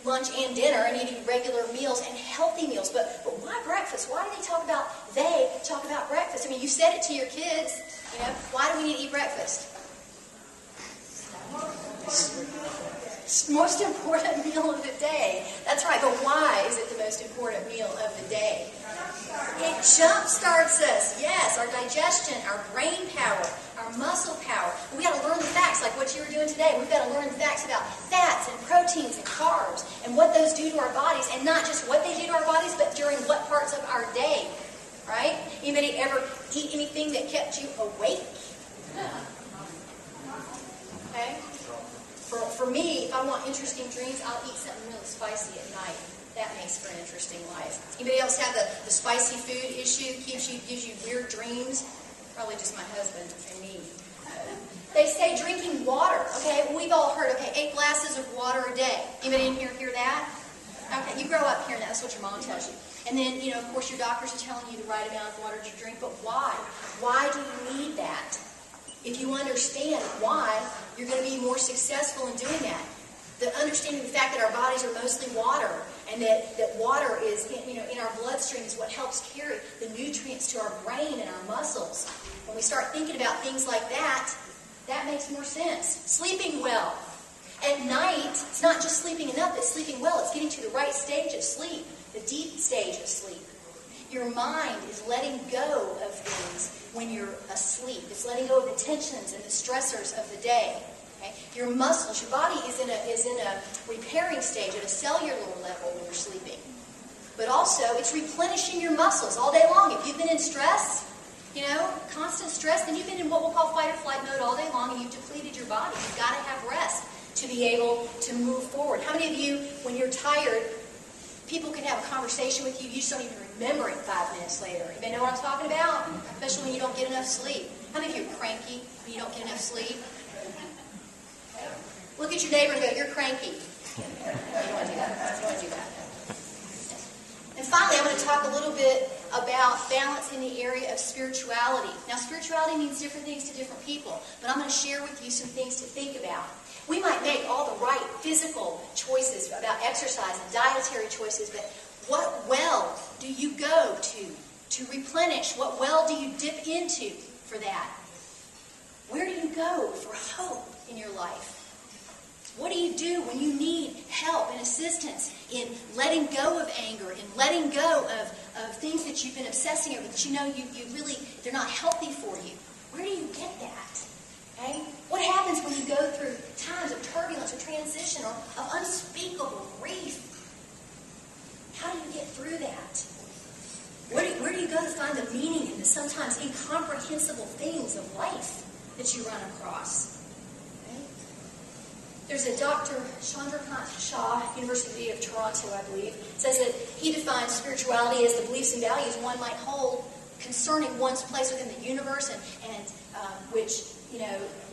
lunch and dinner and eating regular meals and healthy meals. But why breakfast? Why do they talk about breakfast? I mean, you said it to your kids. Why do we need to eat breakfast? Most important meal of the day. That's right, but why is it the most important meal of the day? It jumpstarts us. Yes, our digestion, our brain power, our muscle power. We got to learn the facts, like what you were doing today. We've got to learn the facts about fats and proteins and carbs and what those do to our bodies, and not just what they do to our bodies, but during what parts of our day. Right? Anybody ever eat anything that kept you awake? Okay? For me, if I want interesting dreams, I'll eat something really spicy at night. That makes for an interesting life. Anybody else have the spicy food issue? Gives you weird dreams? Probably just my husband and me. They say drinking water. Okay, we've all heard, 8 glasses of water a day. Anybody in here hear that? Okay, you grow up hearing that. That's what your mom tells you. And then, of course, your doctors are telling you the right amount of water to drink. But why? Why do you need that? If you understand why, you're going to be more successful in doing that. The understanding the fact that our bodies are mostly water, and that water is, in our bloodstream is what helps carry the nutrients to our brain and our muscles. When we start thinking about things like that, that makes more sense. Sleeping well. At night, it's not just sleeping enough, it's sleeping well. It's getting to the right stage of sleep, the deep stage of sleep. Your mind is letting go of things when you're asleep. It's letting go of the tensions and the stressors of the day. Okay? Your muscles, your body is in a repairing stage at a cellular level when you're sleeping. But also, it's replenishing your muscles all day long. If you've been in stress, constant stress, then you've been in what we'll call fight or flight mode all day long, and you've depleted your body. You've got to have rest to be able to move forward. How many of you, when you're tired, people can have a conversation with you, you just don't even remember it 5 minutes later? Anybody know what I'm talking about? Especially when you don't get enough sleep. How many of you are cranky when you don't get enough sleep? Look at your neighbor and go, "You're cranky." You don't want to do that. You don't want to do that. And finally, I'm going to talk a little bit about balance in the area of spirituality. Now, spirituality means different things to different people, but I'm going to share with you some things to think about. We might make all the right physical choices about exercise and dietary choices, but what well do you go to replenish? What well do you dip into for that? Where do you go for hope in your life? What do you do when you need help and assistance in letting go of anger, in letting go of things that you've been obsessing over, that you really, they're not healthy for you? Where do you get that? Okay? What happens when you go through times of turbulence or transition or of unspeakable grief? How do you get through that? Where do you go to find the meaning in the sometimes incomprehensible things of life that you run across? Okay? There's a Dr. Chandrakant Shah, University of Toronto, I believe, says that he defines spirituality as the beliefs and values one might hold concerning one's place within the universe and which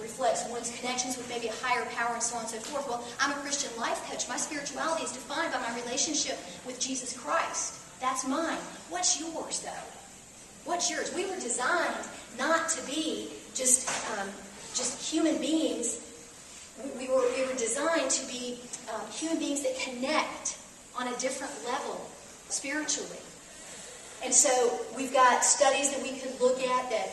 reflects one's connections with maybe a higher power and so on and so forth. Well, I'm a Christian life coach. My spirituality is defined by my relationship with Jesus Christ. That's mine. What's yours, though? What's yours? We were designed not to be just human beings. We were designed to be human beings that connect on a different level spiritually. And so we've got studies that we could look at that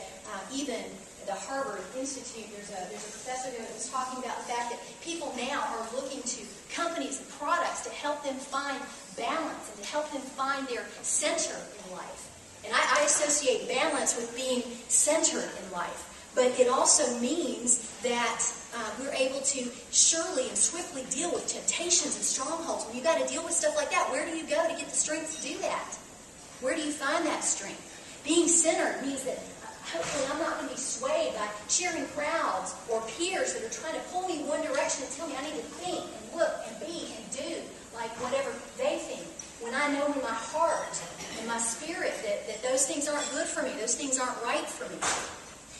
even the Harvard Institute, there's a professor there that was talking about the fact that people now are looking to companies and products to help them find balance and to help them find their center in life. And I associate balance with being centered in life. But it also means that we're able to surely and swiftly deal with temptations and strongholds. When you've got to deal with stuff like that, where do you go to get the strength to do that? Where do you find that strength? Being centered means that hopefully I'm not going to be swayed by cheering crowds or peers that are trying to pull me one direction and tell me I need to think and look and be and do like whatever they think. When I know in my heart and my spirit that those things aren't good for me, those things aren't right for me.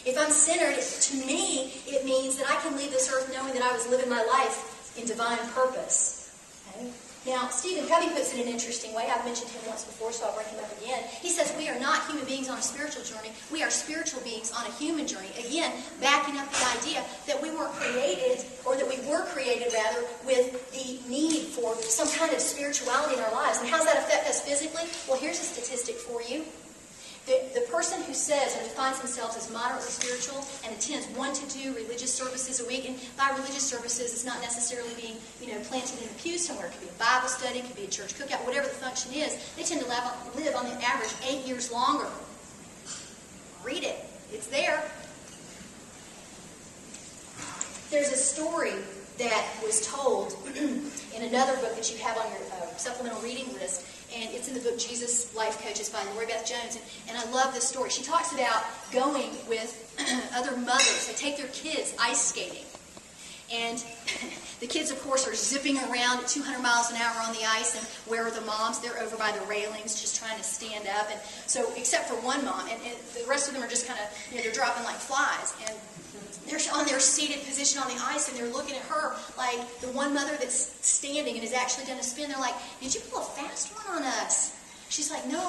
If I'm centered, to me, it means that I can leave this earth knowing that I was living my life in divine purpose. Okay? Now, Stephen Covey puts it in an interesting way. I've mentioned him once before, so I'll bring him up again. He says we are not human beings on a spiritual journey. We are spiritual beings on a human journey. Again, backing up the idea that we weren't created, or that we were created, rather, with the need for some kind of spirituality in our lives. And how does that affect us physically? Well, here's a statistic for you. The person who says or defines themselves as moderately spiritual and attends 1 to 2 religious services a week, and by religious services, it's not necessarily being, planted in a pew somewhere. It could be a Bible study, it could be a church cookout, whatever the function is. They tend to live on the average 8 years longer. Read it. It's there. There's a story that was told in another book that you have on your supplemental reading list, and it's in the book Jesus Life Coaches by Lori Beth Jones, and I love this story. She talks about going with other mothers. They take their kids ice skating, and the kids, of course, are zipping around at 200 miles an hour on the ice, and where are the moms? They're over by the railings just trying to stand up, and so except for one mom, and the rest of them are just kind of, they're dropping like flies, and they're on their seated position on the ice, and they're looking at her like the one mother that's standing and has actually done a spin. They're like, "Did you pull a fast one on us?" She's like, No.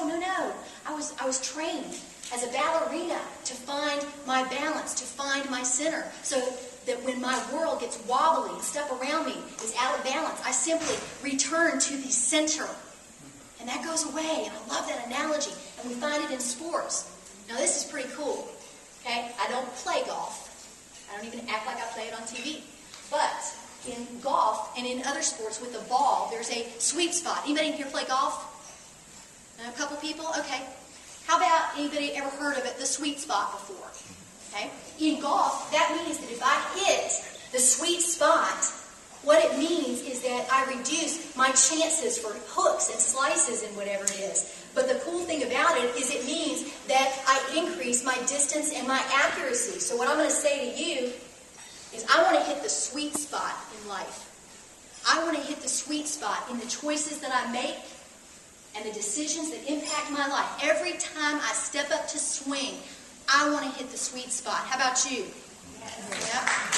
I was trained as a ballerina to find my balance, to find my center. So that when my world gets wobbly, stuff around me is out of balance, I simply return to the center. And that goes away. And I love that analogy. And we find it in sports. Now this is pretty cool. Okay? I don't play golf. I don't even act like I play it on TV. But in golf and in other sports with the ball, there's a sweet spot. Anybody in here play golf? A couple people? Okay. How about anybody ever heard of it, the sweet spot before? Okay. In golf, that means that if I hit the sweet spot, what it means is that I reduce my chances for hooks and slices and whatever it is. But the cool thing about it is it means that I increase my distance and my accuracy. So what I'm going to say to you is I want to hit the sweet spot in life. I want to hit the sweet spot in the choices that I make and the decisions that impact my life. Every time I step up to swing, I want to hit the sweet spot. How about you? Yeah.